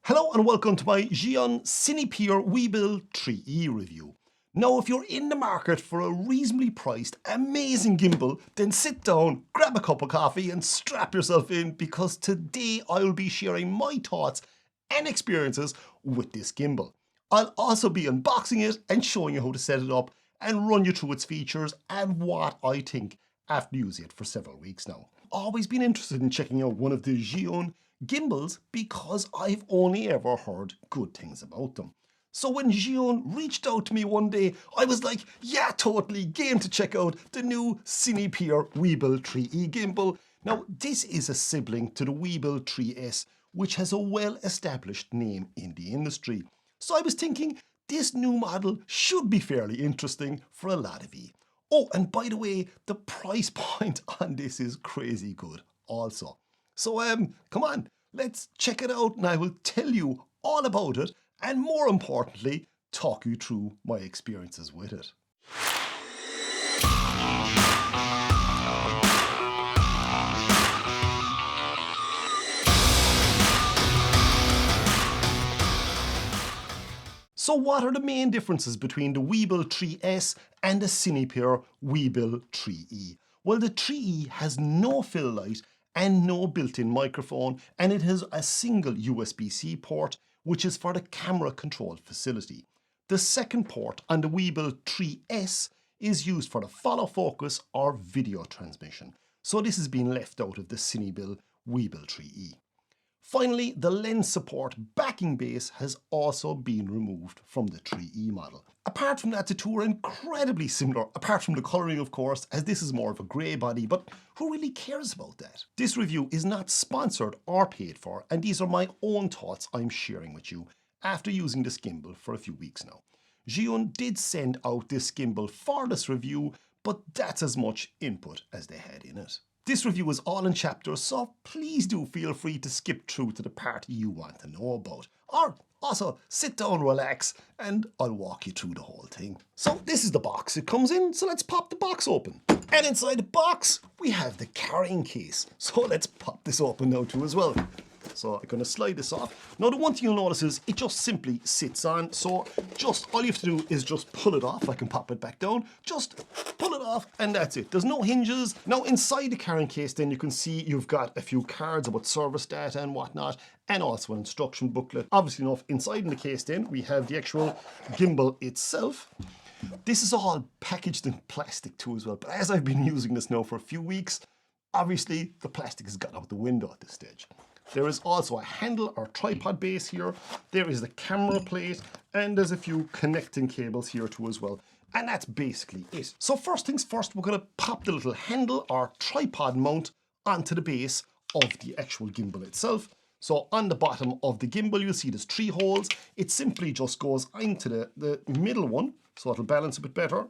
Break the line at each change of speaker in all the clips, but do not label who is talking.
Hello and welcome to my Zhiyun Cinepeer Weebill 3E review. Now if you're in the market for a reasonably priced, amazing gimbal, then sit down, grab a cup of coffee and strap yourself in because today I will be sharing my thoughts and experiences with this gimbal. I'll also be unboxing it and showing you how to set it up and run you through its features and what I think after using it for several weeks now. Always been interested in checking out one of the Zhiyun gimbals because I've only ever heard good things about them. So when Zhiyun reached out to me one day, I was like, yeah, totally game to check out the new Cinepeer Weebill 3E gimbal. Now this is a sibling to the Weebill 3S, which has a well-established name in the industry. So I was thinking this new model should be fairly interesting for a lot of you. Oh, and by the way, the price point on this is crazy good also. So come on, let's check it out and I will tell you all about it and more importantly, talk you through my experiences with it. So what are the main differences between the Weebill 3S and the Cinepeer Weebill 3E? Well, the 3E has no fill light and no built-in microphone, and it has a single USB-C port, which is for the camera control facility. The second port on the Weebill 3S is used for the follow focus or video transmission. So this has been left out of the Cinepeer Weebill 3E. Finally, the lens support backing base has also been removed from the 3E model. Apart from that, the two are incredibly similar, apart from the colouring of course, as this is more of a grey body, but who really cares about that? This review is not sponsored or paid for, and these are my own thoughts I'm sharing with you after using this gimbal for a few weeks now. Zhiyun did send out this gimbal for this review, but that's as much input as they had in it. This review is all in chapters, so please do feel free to skip through to the part you want to know about. Or also sit down, relax, and I'll walk you through the whole thing. So this is the box it comes in, so let's pop the box open. And inside the box, we have the carrying case. So let's pop this open now too as well. So I'm going to slide this off. Now the one thing you'll notice is it just simply sits on. So just all you have to do is just pull it off. I can pop it back down. Just pull it off and that's it. There's no hinges. Now inside the carrying case then you can see you've got a few cards about service data and whatnot, and also an instruction booklet. Obviously enough, inside in the case then we have the actual gimbal itself. This is all packaged in plastic too as well. But as I've been using this now for a few weeks, obviously the plastic has gone out the window at this stage. There is also a handle or tripod base here. There is the camera plate, and there's a few connecting cables here too as well. And that's basically it. So first things first, we're going to pop the little handle or tripod mount onto the base of the actual gimbal itself. So on the bottom of the gimbal, you'll see there's 3 holes. It simply just goes into the middle one, so it'll balance a bit better.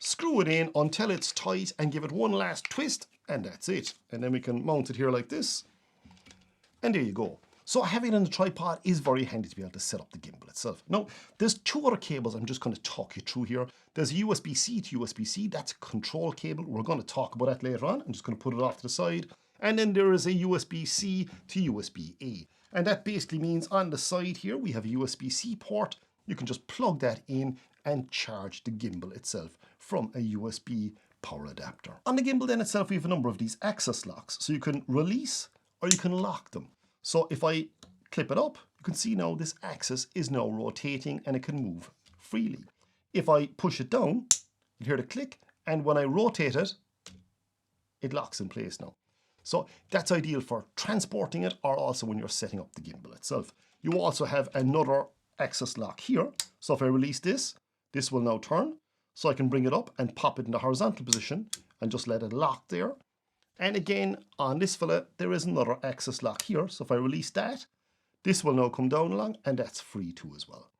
Screw it in until it's tight and give it one last twist, and that's it. And then we can mount it here like this. And there you go. So having it on the tripod is very handy to be able to set up the gimbal itself. Now, there's 2 other cables I'm just going to talk you through here. There's a USB-C to USB-C, that's a control cable. We're going to talk about that later on. I'm just going to put it off to the side. And then there is a USB-C to USB-A. And that basically means on the side here, we have a USB-C port. You can just plug that in and charge the gimbal itself from a USB power adapter. On the gimbal then itself, we have a number of these access locks. So you can release or you can lock them. So if I clip it up, you can see now this axis is now rotating and it can move freely. If I push it down, you hear the click, and when I rotate it, it locks in place now. So that's ideal for transporting it or also when you're setting up the gimbal itself. You also have another axis lock here. So if I release this, this will now turn. So I can bring it up and pop it in the horizontal position and just let it lock there. And again, on this fella, there is another axis lock here. So if I release that, this will now come down along and that's free too as well.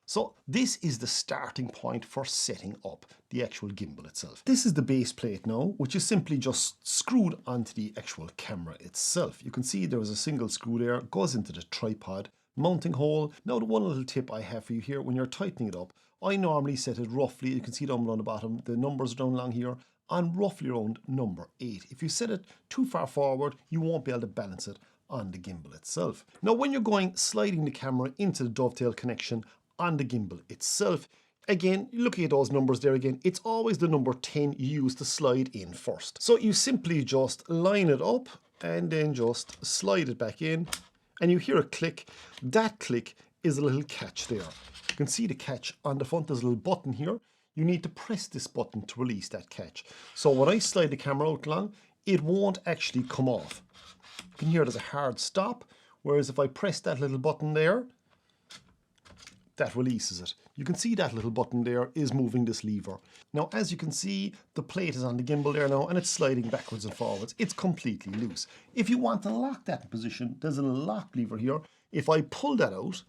So this is the starting point for setting up the actual gimbal itself. This is the base plate now, which is simply just screwed onto the actual camera itself. You can see there is a single screw there, goes into the tripod mounting hole. Now the one little tip I have for you here, when you're tightening it up, I normally set it roughly, you can see down on the bottom, the numbers are down along here, on roughly around number 8. If you set it too far forward, you won't be able to balance it on the gimbal itself. Now, when you're sliding the camera into the dovetail connection on the gimbal itself, again, looking at those numbers there again, it's always the number 10 you use to slide in first. So you simply just line it up and then just slide it back in, and you hear a click. That click is a little catch there. You can see the catch on the front. There's a little button here. You need to press this button to release that catch. So when I slide the camera out along, it won't actually come off. You can hear there's a hard stop, whereas if I press that little button there, that releases it. You can see that little button there is moving this lever. Now, as you can see, the plate is on the gimbal there now, and it's sliding backwards and forwards. It's completely loose. If you want to lock that in position, there's a lock lever here. If I pull that out,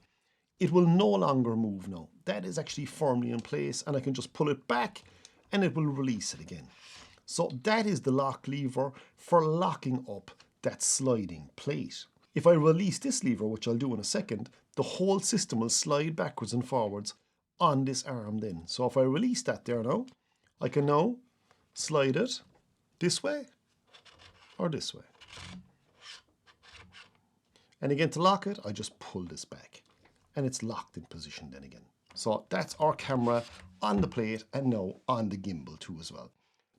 it will no longer move now. That is actually firmly in place, and I can just pull it back and it will release it again. So that is the lock lever for locking up that sliding plate. If I release this lever, which I'll do in a second, the whole system will slide backwards and forwards on this arm then. So if I release that there now, I can now slide it this way or this way. And again, to lock it, I just pull this back and it's locked in position then again. So that's our camera on the plate and now on the gimbal too as well.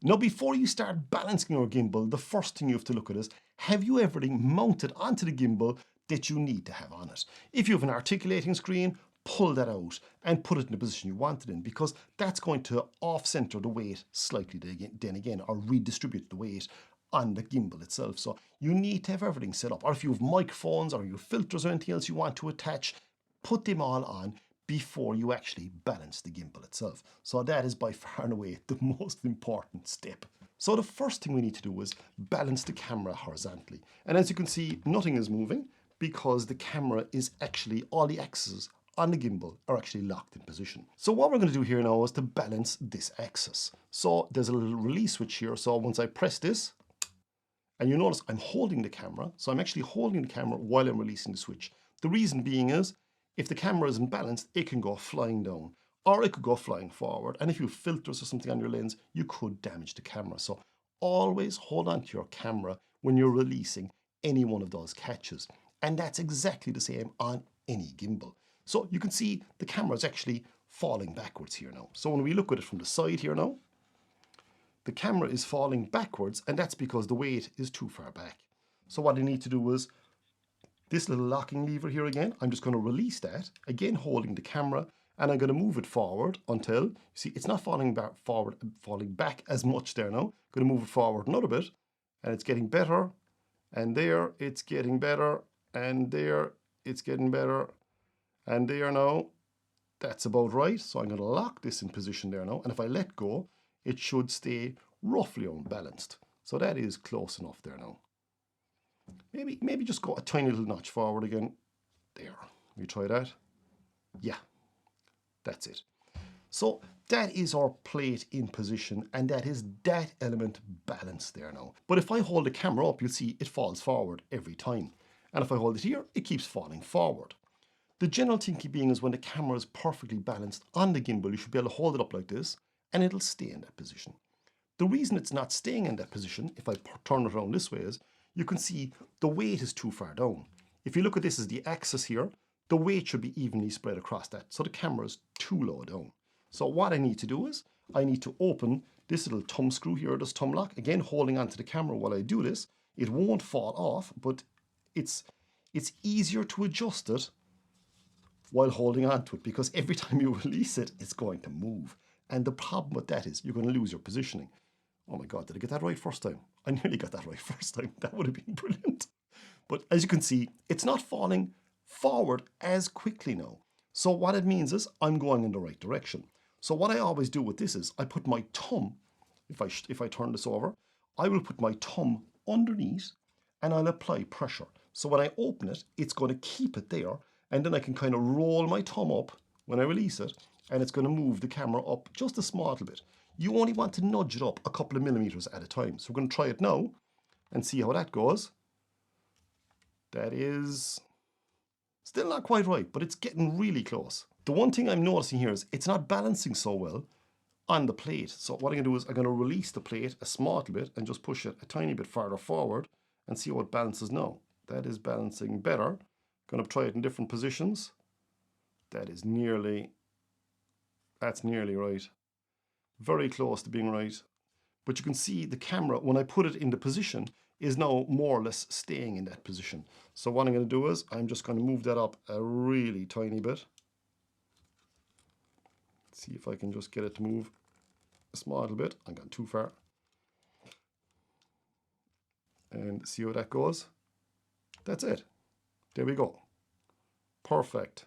Now, before you start balancing your gimbal, the first thing you have to look at is, have you everything mounted onto the gimbal that you need to have on it? If you have an articulating screen, pull that out and put it in the position you want it in, because that's going to off-center the weight slightly then again, or redistribute the weight on the gimbal itself. So you need to have everything set up. Or if you have microphones or you have filters or anything else you want to attach, put them all on before you actually balance the gimbal itself. So that is by far and away the most important step. So the first thing we need to do is balance the camera horizontally. And as you can see, nothing is moving because the camera is actually, all the axes on the gimbal are actually locked in position. So what we're going to do here now is to balance this axis. So there's a little release switch here. So once I press this, and you notice I'm holding the camera. So I'm actually holding the camera while I'm releasing the switch. The reason being is, if the camera isn't balanced, it can go flying down, or it could go flying forward. And if you have filters or something on your lens, you could damage the camera. So always hold on to your camera when you're releasing any one of those catches. And that's exactly the same on any gimbal. So you can see the camera is actually falling backwards here now. So when we look at it from the side here now, the camera is falling backwards, and that's because the weight is too far back. So what I need to do is, this little locking lever here again, I'm just going to release that, again holding the camera, and I'm going to move it forward until, you see, it's not falling back forward, falling back as much there now. I'm going to move it forward another bit, and it's getting better, and there it's getting better, and there it's getting better, and there now, that's about right. So I'm going to lock this in position there now, and if I let go, it should stay roughly unbalanced. So that is close enough there now. Maybe just go a tiny little notch forward again. There, we try that. Yeah, that's it. So that is our plate in position, and that is that element balanced there now. But if I hold the camera up, you'll see it falls forward every time. And if I hold it here, it keeps falling forward. The general thinking being is when the camera is perfectly balanced on the gimbal, you should be able to hold it up like this, and it'll stay in that position. The reason it's not staying in that position, if I turn it around this way, is you can see the weight is too far down. If you look at this as the axis here, the weight should be evenly spread across that. So the camera is too low down. So what I need to do is, I need to open this little thumb screw here, this thumb lock, again holding onto the camera while I do this. It won't fall off, but it's easier to adjust it while holding onto it, because every time you release it, it's going to move. And the problem with that is you're going to lose your positioning. Oh my God, did I get that right first time? I nearly got that right first time. That would have been brilliant. But as you can see, it's not falling forward as quickly now. So what it means is I'm going in the right direction. So what I always do with this is I put my thumb, if I turn this over, I will put my thumb underneath and I'll apply pressure. So when I open it, it's going to keep it there. And then I can kind of roll my thumb up when I release it, and it's going to move the camera up just a small little bit. You only want to nudge it up a couple of millimeters at a time. So we're going to try it now and see how that goes. That is still not quite right, but it's getting really close. The one thing I'm noticing here is it's not balancing so well on the plate. So what I'm going to do is I'm going to release the plate a small little bit and just push it a tiny bit farther forward and see how it balances now. That is balancing better. Going to try it in different positions. That's nearly right. Very close to being right. But you can see the camera, when I put it into position, is now more or less staying in that position. So what I'm going to do is, I'm just going to move that up a really tiny bit. See if I can just get it to move a small little bit. I've gone too far. And see how that goes. That's it. There we go. Perfect.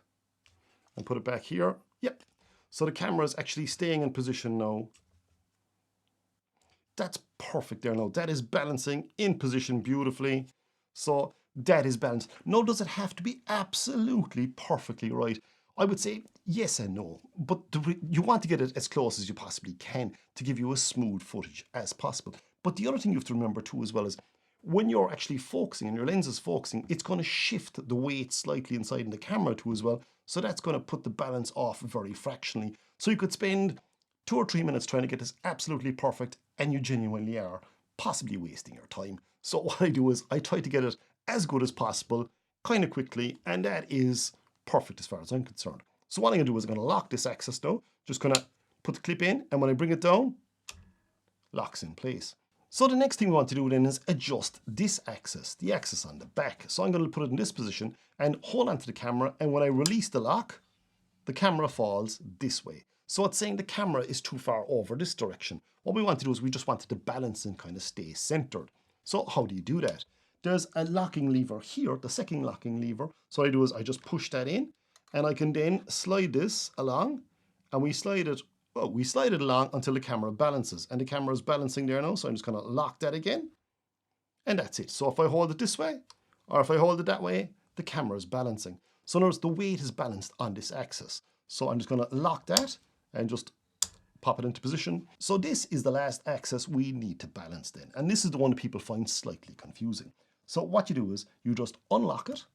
And put it back here. Yep. So the camera is actually staying in position now. That's perfect there now. That is balancing in position beautifully. So that is balanced. Now, does it have to be absolutely perfectly right? I would say yes and no, but you want to get it as close as you possibly can to give you as smooth footage as possible. But the other thing you have to remember too as well is when you're actually focusing and your lens is focusing, it's going to shift the weight slightly inside in the camera too as well. So that's going to put the balance off very fractionally. So you could spend 2 or 3 minutes trying to get this absolutely perfect, and you genuinely are possibly wasting your time. So what I do is I try to get it as good as possible, kind of quickly, and that is perfect as far as I'm concerned. So what I'm going to do is I'm going to lock this axis now, just going to put the clip in, and when I bring it down, locks in place. So the next thing we want to do then is adjust this axis, the axis on the back. So I'm going to put it in this position and hold onto the camera, and when I release the lock, the camera falls this way. So it's saying the camera is too far over this direction. What we want to do is we just want it to balance and kind of stay centered. So how do you do that? There's a locking lever here, the second locking lever. So what I do is I just push that in, and I can then slide this along, and we slide it along until the camera balances, and the camera is balancing there now. So I'm just going to lock that again, and that's it. So if I hold it this way, or if I hold it that way, the camera is balancing. So notice the weight is balanced on this axis. So I'm just going to lock that and just pop it into position. So this is the last axis we need to balance then. And this is the one that people find slightly confusing. So what you do is you just unlock it,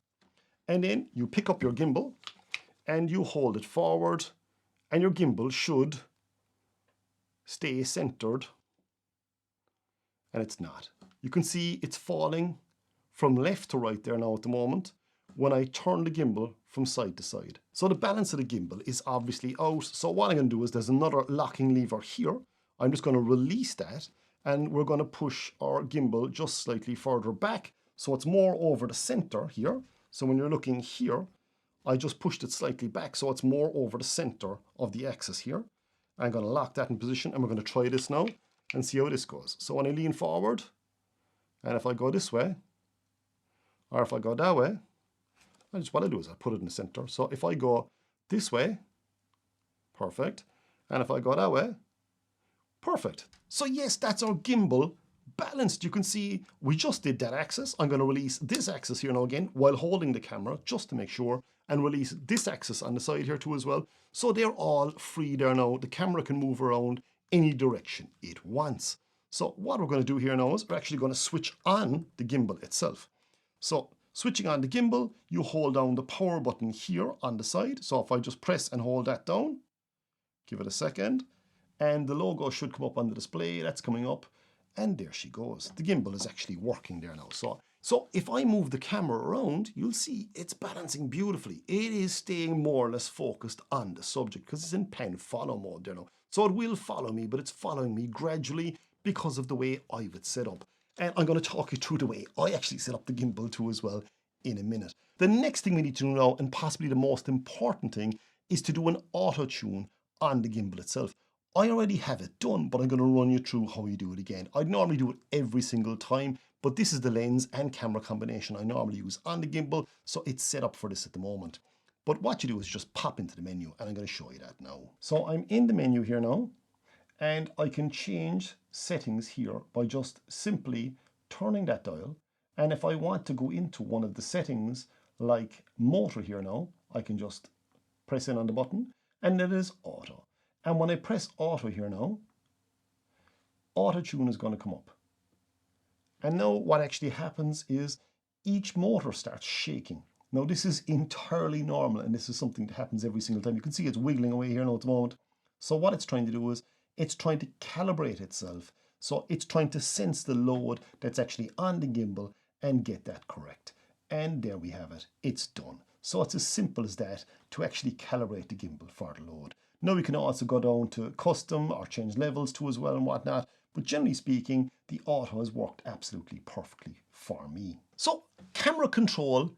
and then you pick up your gimbal and you hold it forward, and your gimbal should stay centered, and it's not. You can see it's falling from left to right there now at the moment when I turn the gimbal from side to side. So the balance of the gimbal is obviously out. So what I'm going to do is there's another locking lever here. I'm just going to release that, and we're going to push our gimbal just slightly further back so it's more over the center here. So when you're looking here, I just pushed it slightly back so it's more over the center of the axis here. I'm going to lock that in position, and we're going to try this now and see how this goes. So when I lean forward, and if I go this way, or if I go that way, what I do is I put it in the center. So if I go this way, perfect. And if I go that way, perfect. So yes, that's our gimbal balanced. You can see we just did that axis. I'm going to release this axis here now again while holding the camera just to make sure, and release this axis on the side here too as well. So they're all free there now. The camera can move around any direction it wants. So what we're going to do here now is we're actually going to switch on the gimbal itself. So switching on the gimbal, you hold down the power button here on the side. So if I just press and hold that down, give it a second, and the logo should come up on the display. That's coming up, and there she goes. The gimbal is actually working there now. So if I move the camera around, you'll see it's balancing beautifully. It is staying more or less focused on the subject because it's in pen follow mode there now. So it will follow me, but it's following me gradually because of the way I have it set up. And I'm going to talk you through the way I actually set up the gimbal too as well in a minute. The next thing we need to do now, and possibly the most important thing, is to do an auto tune on the gimbal itself. I already have it done, but I'm going to run you through how you do it again. I normally do it every single time, but this is the lens and camera combination I normally use on the gimbal, so it's set up for this at the moment. But what you do is just pop into the menu, and I'm going to show you that now. So I'm in the menu here now, and I can change settings here by just simply turning that dial. And if I want to go into one of the settings like motor here now, I can just press in on the button, and it is auto. And when I press auto here now, auto tune is going to come up. And now what actually happens is each motor starts shaking. Now this is entirely normal, and this is something that happens every single time. You can see it's wiggling away here now at the moment. So what it's trying to do is it's trying to calibrate itself. So it's trying to sense the load that's actually on the gimbal and get that correct. And there we have it, it's done. So it's as simple as that to actually calibrate the gimbal for the load. Now we can also go down to custom or change levels too as well and whatnot. But generally speaking, the auto has worked absolutely perfectly for me. So camera control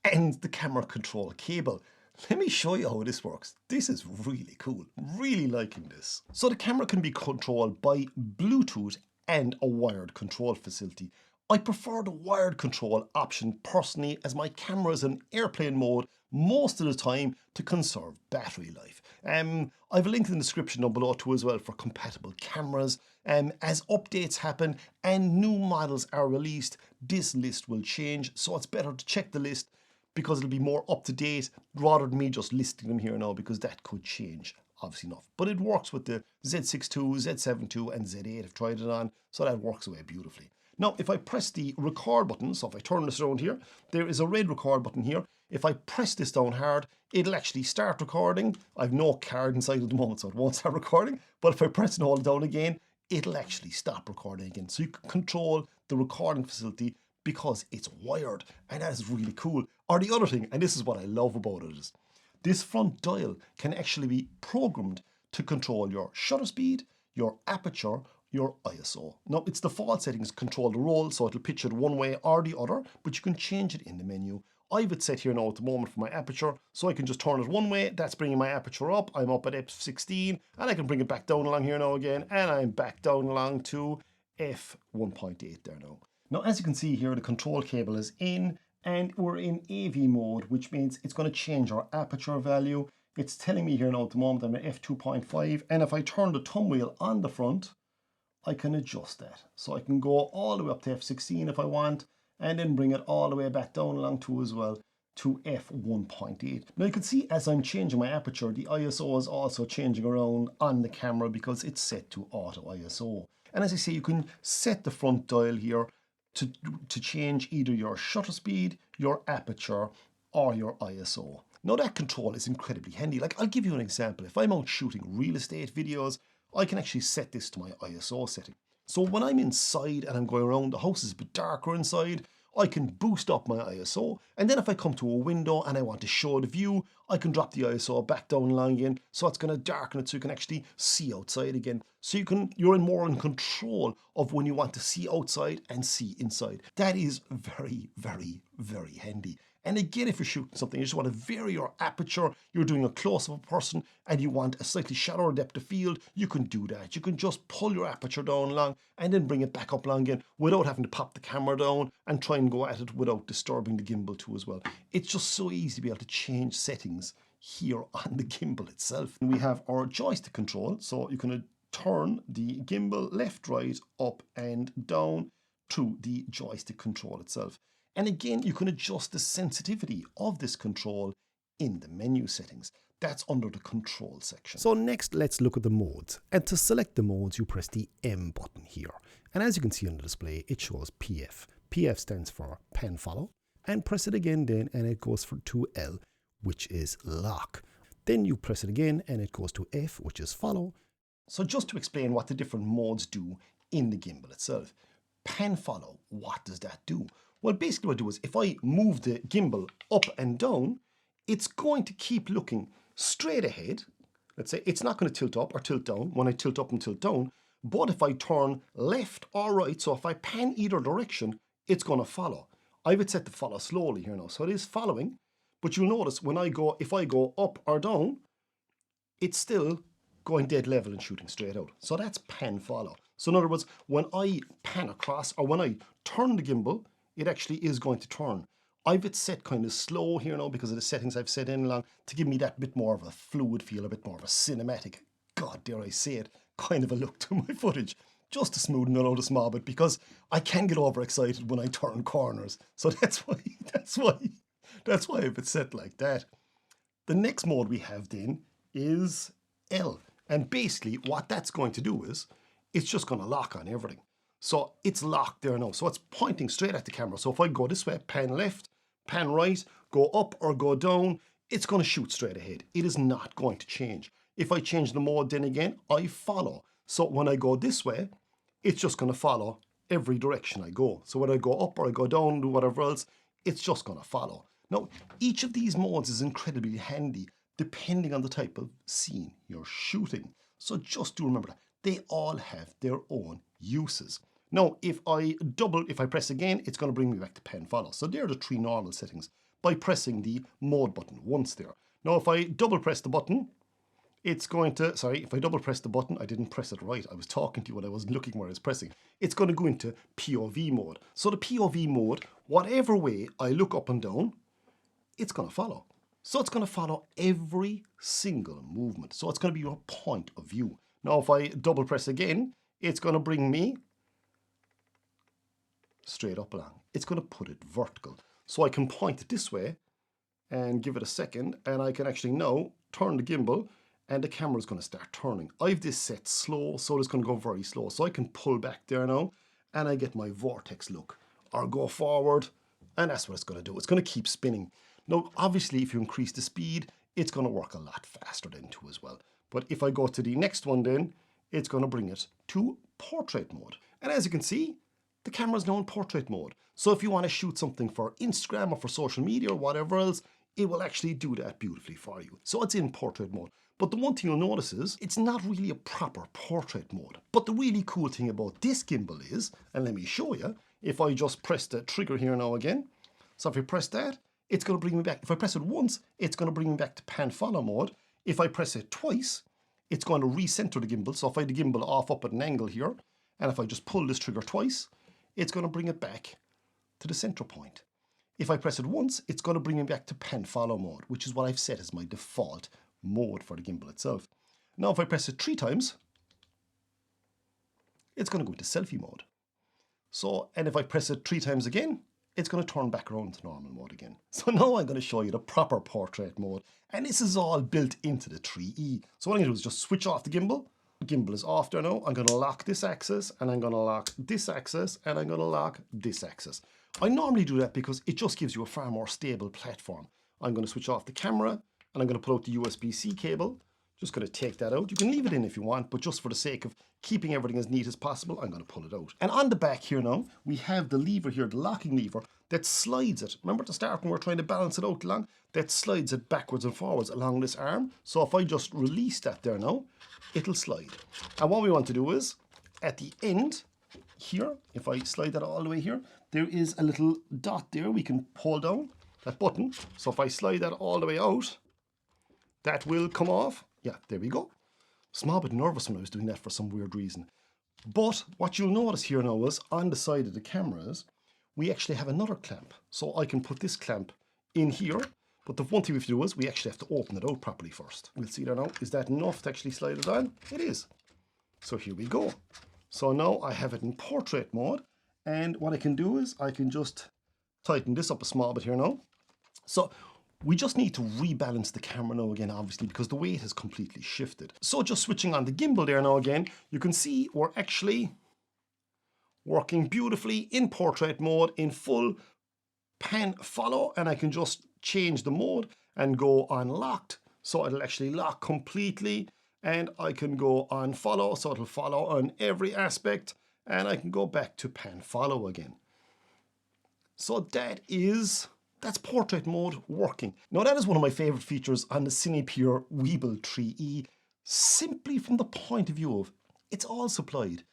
and the camera control cable. Let me show you how this works. This is really cool, really liking this. So the camera can be controlled by Bluetooth and a wired control facility. I prefer the wired control option personally, as my camera is in airplane mode most of the time to conserve battery life. I've a link in the description down below too as well for compatible cameras. As updates happen and new models are released, this list will change, so it's better to check the list because it'll be more up to date rather than me just listing them here now, because that could change obviously enough. But it works with the Z6 II, Z7 II and Z8. I've tried it on, so that works away beautifully. Now, if I press the record button, so if I turn this around here, there is a red record button here. If I press this down hard, it'll actually start recording. I've no card inside at the moment, so it won't start recording. But if I press and hold it down again, it'll actually stop recording again. So you can control the recording facility because it's wired, and that is really cool. Or the other thing, and this is what I love about it, is this front dial can actually be programmed to control your shutter speed, your aperture, your ISO. Now, its default settings control the roll, so it'll pitch it one way or the other, but you can change it in the menu. I have it set here now at the moment for my aperture, so I can just turn it one way. That's bringing my aperture up. I'm up at f16, and I can bring it back down along here now again, and I'm back down along to f1.8 there now. Now, as you can see here, the control cable is in, and we're in AV mode, which means it's going to change our aperture value. It's telling me here now at the moment I'm at f2.5, and if I turn the thumb wheel on the front, I can adjust that. So I can go all the way up to f16 if I want, and then bring it all the way back down along to as well to f1.8. Now you can see as I'm changing my aperture, the ISO is also changing around on the camera because it's set to auto ISO. And as I say, you can set the front dial here to change either your shutter speed, your aperture, or your ISO. Now that control is incredibly handy. Like, I'll give you an example. If I'm out shooting real estate videos, I can actually set this to my ISO setting. So when I'm inside and I'm going around, the house is a bit darker inside, I can boost up my ISO, and then if I come to a window and I want to show the view, I can drop the ISO back down along again, so it's going to darken it so you can actually see outside again. So you're more in control of when you want to see outside and see inside. That is very, very, very handy. And again, if you're shooting something, you just want to vary your aperture, you're doing a close-up of a person and you want a slightly shallower depth of field, you can do that. You can just pull your aperture down along and then bring it back up along again without having to pop the camera down and try and go at it without disturbing the gimbal too as well. It's just so easy to be able to change settings here on the gimbal itself. And we have our joystick control, so you can turn the gimbal left, right, up and down through the joystick control itself. And again, you can adjust the sensitivity of this control in the menu settings. That's under the control section. So next, let's look at the modes. And to select the modes, you press the M button here. And as you can see on the display, it shows PF. PF stands for pan follow. And press it again then, and it goes to L, which is lock. Then you press it again, and it goes to F, which is follow. So just to explain what the different modes do in the gimbal itself. Pan follow, what does that do? Well, basically what I do is if I move the gimbal up and down, it's going to keep looking straight ahead. Let's say it's not going to tilt up or tilt down when I tilt up and tilt down. But if I turn left or right, so if I pan either direction, it's going to follow. I have it set to follow slowly here now. So it is following. But you'll notice if I go up or down, it's still going dead level and shooting straight out. So that's pan follow. So in other words, when I pan across or when I turn the gimbal, it actually is going to turn. I've it set kind of slow here now because of the settings I've set in along to give me that bit more of a fluid feel, a bit more of a cinematic, God dare I say it, kind of a look to my footage. Just to smoothen it out a small bit because I can get overexcited when I turn corners. So that's why I've it set like that. The next mode we have then is L. And basically what that's going to do is it's just going to lock on everything. So it's locked there now. So it's pointing straight at the camera. So if I go this way, pan left, pan right, go up or go down, it's going to shoot straight ahead. It is not going to change. If I change the mode, then again, I follow. So when I go this way, it's just going to follow every direction I go. So whether I go up or I go down, do whatever else, it's just going to follow. Now, each of these modes is incredibly handy depending on the type of scene you're shooting. So just do remember that they all have their own uses. Now, if I press again, it's going to bring me back to pen follow. So there are the three normal settings by pressing the mode button once there. Now, if I double press the button, it's going to, sorry, if I double press the button, I didn't press it right. I was talking to you when I was looking where I was pressing. It's going to go into POV mode. So the POV mode, whatever way I look up and down, it's going to follow. So it's going to follow every single movement. So it's going to be your point of view. Now, if I double press again, it's going to bring me straight up along. It's going to put it vertical. So I can point it this way and give it a second, and I can actually now turn the gimbal and the camera is going to start turning. I've this set slow, so it's going to go very slow. So I can pull back there now and I get my vortex look, or go forward, and that's what it's going to do. It's going to keep spinning. Now, obviously, if you increase the speed, it's going to work a lot faster then too as well. But if I go to the next one then, it's going to bring it to portrait mode. And as you can see, the camera is now in portrait mode. So if you want to shoot something for Instagram or for social media or whatever else, it will actually do that beautifully for you. So it's in portrait mode. But the one thing you'll notice is it's not really a proper portrait mode. But the really cool thing about this gimbal is, and let me show you, if I just press the trigger here now again, so if I press that, it's going to bring me back. If I press it once, it's going to bring me back to pan follow mode. If I press it twice, it's going to recenter the gimbal. So if I have the gimbal off up at an angle here, and if I just pull this trigger twice, it's going to bring it back to the center point. If I press it once, it's going to bring me back to pan follow mode, which is what I've set as my default mode for the gimbal itself. Now, if I press it 3 times, it's going to go into selfie mode. So, and if I press it 3 times again, it's going to turn back around to normal mode again. So now I'm going to show you the proper portrait mode, and this is all built into the 3E. So what I'm going to do is just switch off the gimbal. The gimbal is off there now. I'm going to lock this axis, and I'm going to lock this axis, and I'm going to lock this axis. I normally do that because it just gives you a far more stable platform. I'm going to switch off the camera, and I'm going to pull out the USB-C cable. Just going to take that out. You can leave it in if you want, but just for the sake of keeping everything as neat as possible, I'm going to pull it out. And on the back here now, we have the lever here, the locking lever, that slides it. Remember at the start when we were trying to balance it out along? That slides it backwards and forwards along this arm. So if I just release that there now, it'll slide. And what we want to do is, at the end here, if I slide that all the way here, there is a little dot there we can pull down, that button. So if I slide that all the way out, that will come off. Yeah, there we go. Small bit nervous when I was doing that for some weird reason. But what you'll notice here now is on the side of the cameras, we actually have another clamp. So I can put this clamp in here. But the one thing we have to do is we actually have to open it out properly first. We'll see there now. Is that enough to actually slide it on? It is. So here we go. So now I have it in portrait mode. And what I can do is I can just tighten this up a small bit here now. So we just need to rebalance the camera now again, obviously, because the weight has completely shifted. So just switching on the gimbal there now again, you can see we're actually working beautifully in portrait mode in full pan follow, and I can just change the mode and go on locked. So it'll actually lock completely, and I can go on follow, so it'll follow on every aspect, and I can go back to pan follow again. So that's portrait mode working. Now that is one of my favorite features on the Cinepeer Weebill 3E, simply from the point of view of it's all supplied.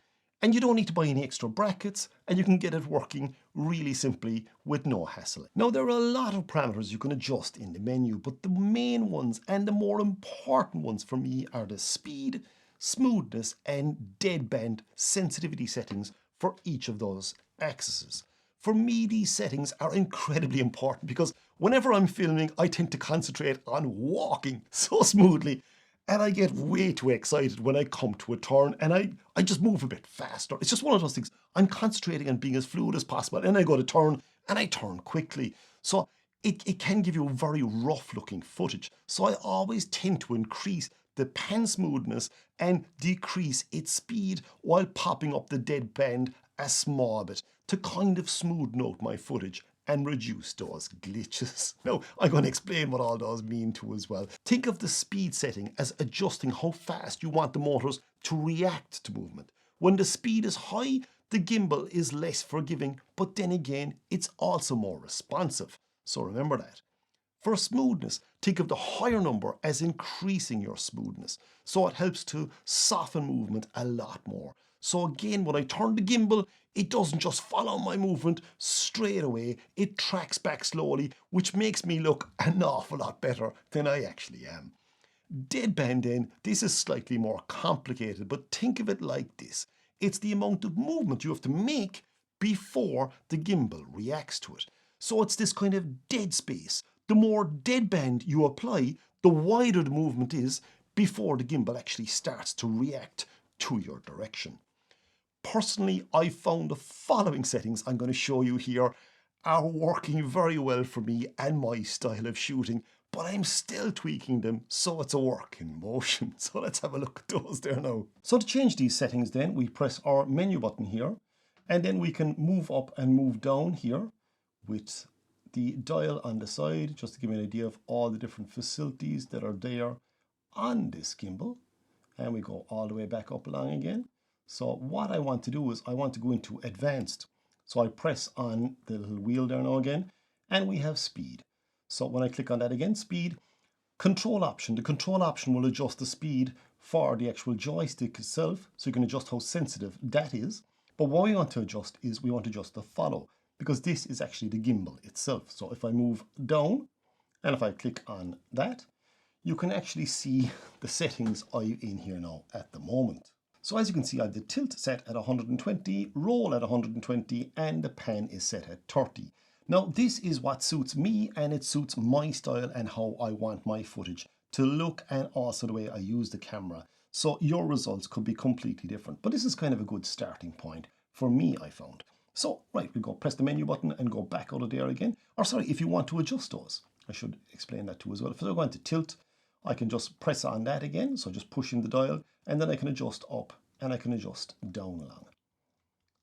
And you don't need to buy any extra brackets, and you can get it working really simply with no hassle. Now there are a lot of parameters you can adjust in the menu, but the main ones and the more important ones for me are the speed, smoothness, and deadband sensitivity settings for each of those axes. For me, these settings are incredibly important because whenever I'm filming, I tend to concentrate on walking so smoothly, and I get way too excited when I come to a turn, and I just move a bit faster. It's just one of those things. I'm concentrating on being as fluid as possible, and I go to turn, and I turn quickly. So it can give you very rough looking footage. So I always tend to increase the pan smoothness and decrease its speed while popping up the deadband a small bit to kind of smoothen out my footage and reduce those glitches. Now, I'm going to explain what all those mean too as well. Think of the speed setting as adjusting how fast you want the motors to react to movement. When the speed is high, The gimbal is less forgiving, but then again, it's also more responsive. So remember that. For smoothness, think of the higher number as increasing your smoothness. So it helps to soften movement a lot more. So again, when I turn the gimbal, it doesn't just follow my movement straight away. It tracks back slowly, which makes me look an awful lot better than I actually am. Deadband then, this is slightly more complicated, but think of it like this. It's the amount of movement you have to make before the gimbal reacts to it. So it's this kind of dead space. The more deadband you apply, the wider the movement is before the gimbal actually starts to react to your direction. Personally, I found the following settings I'm going to show you here are working very well for me and my style of shooting, but I'm still tweaking them, so it's a work in motion. So let's have a look at those there now. So to change these settings then, we press our menu button here, and then we can move up and move down here with the dial on the side, just to give you an idea of all the different facilities that are there on this gimbal. And we go all the way back up along again. So what I want to do is I want to go into advanced. So I press on the little wheel there now again, and we have speed. So when I click on that again, speed, control option. The control option will adjust the speed for the actual joystick itself. So you can adjust how sensitive that is. But what we want to adjust is we want to adjust the follow, because this is actually the gimbal itself. So if I move down and if I click on that, you can actually see the settings I'm in here now at the moment. So as you can see, I have the tilt set at 120, roll at 120, and the pan is set at 30. Now this is what suits me, and it suits my style and how I want my footage to look, and also the way I use the camera. So your results could be completely different, but this is kind of a good starting point for me, I found. So right, we go press the menu button and go back out of there again. Or sorry, if you want to adjust those, I should explain that too as well. If I go into tilt, I can just press on that again, so just pushing the dial, and then I can adjust up and I can adjust down along.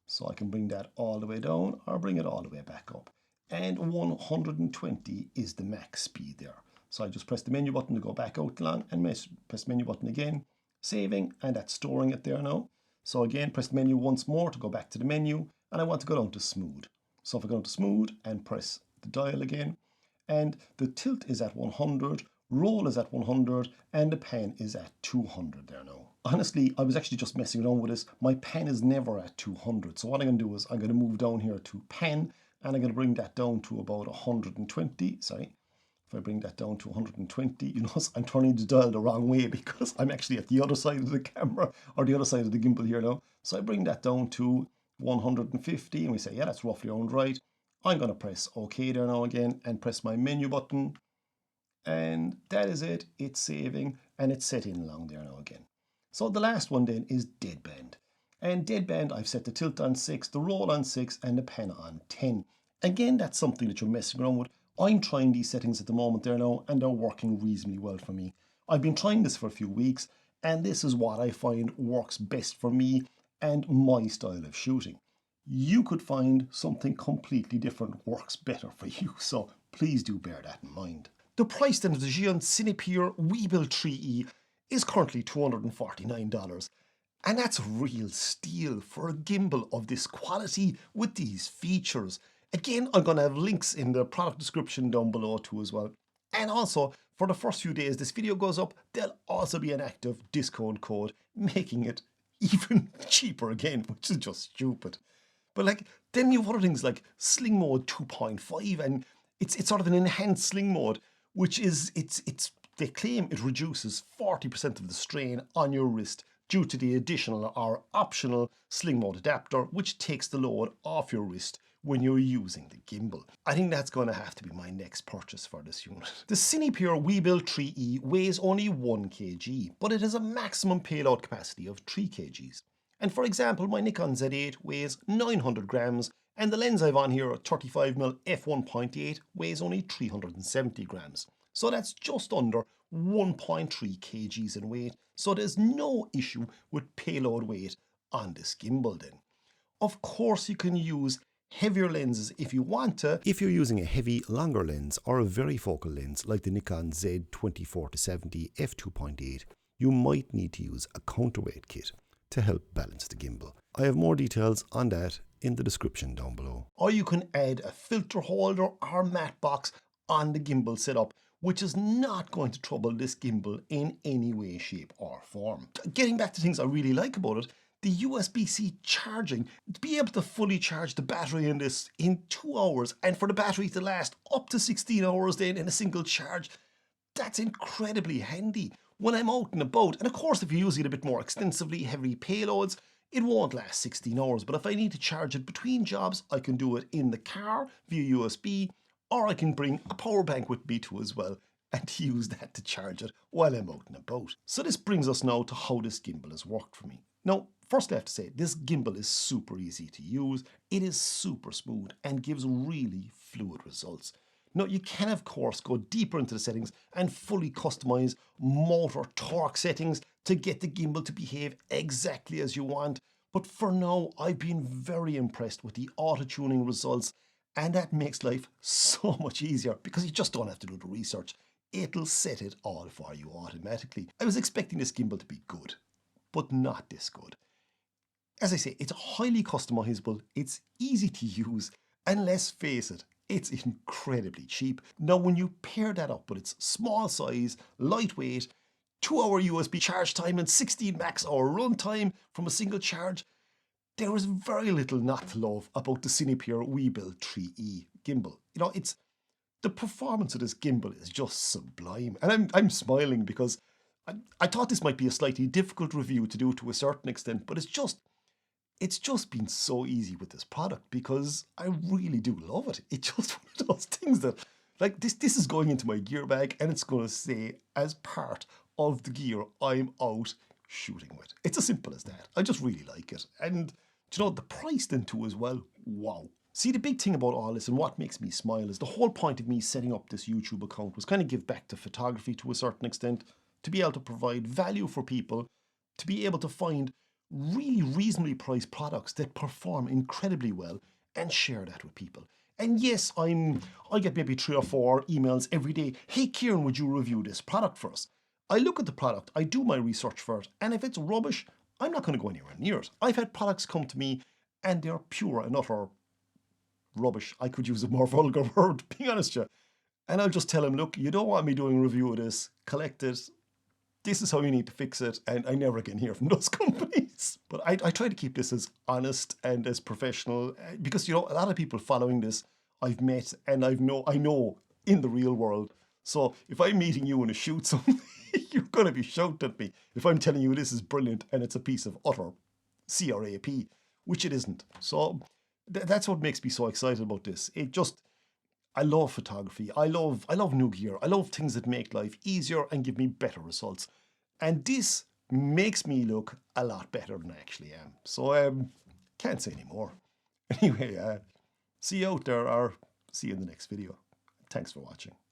So I can bring that all the way down or bring it all the way back up. And 120 is the max speed there. So I just press the menu button to go back out along, and press the menu button again, saving, and that's storing it there now. So again, press the menu once more to go back to the menu, and I want to go down to smooth. So if I go down to smooth and press the dial again, and the tilt is at 100, roll is at 100, and the pen is at 200 there now. Honestly, I was actually just messing around with this. My pen is never at 200. So what I'm going to do is I'm going to move down here to pen, and I'm going to bring that down to about 120. Sorry. If I bring that down to 120, you notice I'm turning the dial the wrong way because I'm actually at the other side of the camera, or the other side of the gimbal here now. So I bring that down to 150, and we say, yeah, that's roughly around right. I'm going to press OK there now again and press my menu button. And that is it. It's saving and it's set in along there now again. So the last one then is deadband. And deadband, I've set the tilt on 6, the roll on 6, and the pen on 10. Again, that's something that you're messing around with. I'm trying these settings at the moment there now, and they're working reasonably well for me. I've been trying this for a few weeks, and this is what I find works best for me and my style of shooting. You could find something completely different works better for you, so please do bear that in mind. The price then of the Zhiyun Cinepeer Weebill 3E is currently $249, and that's a real steal for a gimbal of this quality with these features. Again, I'm going to have links in the product description down below too as well. And also, for the first few days this video goes up, there'll also be an active discount code, making it even cheaper again, which is just stupid. But like, then you have other things like Slingmode 2.5, and it's sort of an enhanced Slingmode, which is, they claim it reduces 40% of the strain on your wrist due to the additional or optional Slingmode adapter, which takes the load off your wrist when you're using the gimbal. I think that's going to have to be my next purchase for this unit. The Cinepeer Weebill 3E weighs only 1 kg, but it has a maximum payload capacity of 3 kgs. And for example, my Nikon Z8 weighs 900 grams, and the lens I've on here, a 35mm f1.8, weighs only 370 grams. So that's just under 1.3 kgs in weight, so there's no issue with payload weight on this gimbal then. Of course, you can use heavier lenses if you want to. If you're using a heavy, longer lens or a varifocal lens like the Nikon Z24-70 f2.8, you might need to use a counterweight kit to help balance the gimbal. I have more details on that in the description down below. Or you can add a filter holder or matte box on the gimbal setup, which is not going to trouble this gimbal in any way, shape or form. Getting back to things I really like about it, the USB-C charging, to be able to fully charge the battery in this in 2 hours, and for the battery to last up to 16 hours then in a single charge, that's incredibly handy when I'm out and about. And of course, if you're using it a bit more extensively, heavy payloads, it won't last 16 hours. But if I need to charge it between jobs, I can do it in the car via USB, or I can bring a power bank with me too as well and use that to charge it while I'm out and about. So this brings us now to how this gimbal has worked for me. Now, first I have to say, this gimbal is super easy to use. It is super smooth and gives really fluid results. Now, you can, of course, go deeper into the settings and fully customize motor torque settings to get the gimbal to behave exactly as you want. But for now, I've been very impressed with the auto-tuning results, and that makes life so much easier because you just don't have to do the research. It'll set it all for you automatically. I was expecting this gimbal to be good, but not this good. As I say, it's highly customizable, it's easy to use, and let's face it, it's incredibly cheap. Now, when you pair that up with its small size, lightweight, 2-hour USB charge time and 16 max hour runtime from a single charge, there is very little not to love about the Cinepeer Weebill 3E gimbal. You know, the performance of this gimbal is just sublime. And I'm smiling because I thought this might be a slightly difficult review to do to a certain extent, but it's just been so easy with this product because I really do love it. It's just one of those things that, like, this is going into my gear bag and it's going to stay as part of the gear I'm out shooting with. It's as simple as that. I just really like it. And, you know, the price then too as well, wow. See, the big thing about all this and what makes me smile is the whole point of me setting up this YouTube account was kind of give back to photography to a certain extent, to be able to provide value for people, to be able to find really reasonably priced products that perform incredibly well and share that with people. And yes, I get maybe 3 or 4 emails every day. Hey Kieran, would you review this product for us? I look at the product, I do my research for it, and if it's rubbish, I'm not going to go anywhere near it. I've had products come to me and they're pure and utter rubbish. I could use a more vulgar word, being honest with you. And I'll just tell them, look, you don't want me doing a review of this, collect it. This is how you need to fix it, and I never again hear from those companies. But I try to keep this as honest and as professional because, you know, a lot of people following this I've met and I know in the real world. So if I'm meeting you in a shoot something, you're going to be shouting at me if I'm telling you this is brilliant and it's a piece of utter crap, which it isn't. So that's what makes me so excited about this. I love photography. I love new gear. I love things that make life easier and give me better results. And this makes me look a lot better than I actually am. So can't say any more. Anyway, see you out there or see you in the next video. Thanks for watching.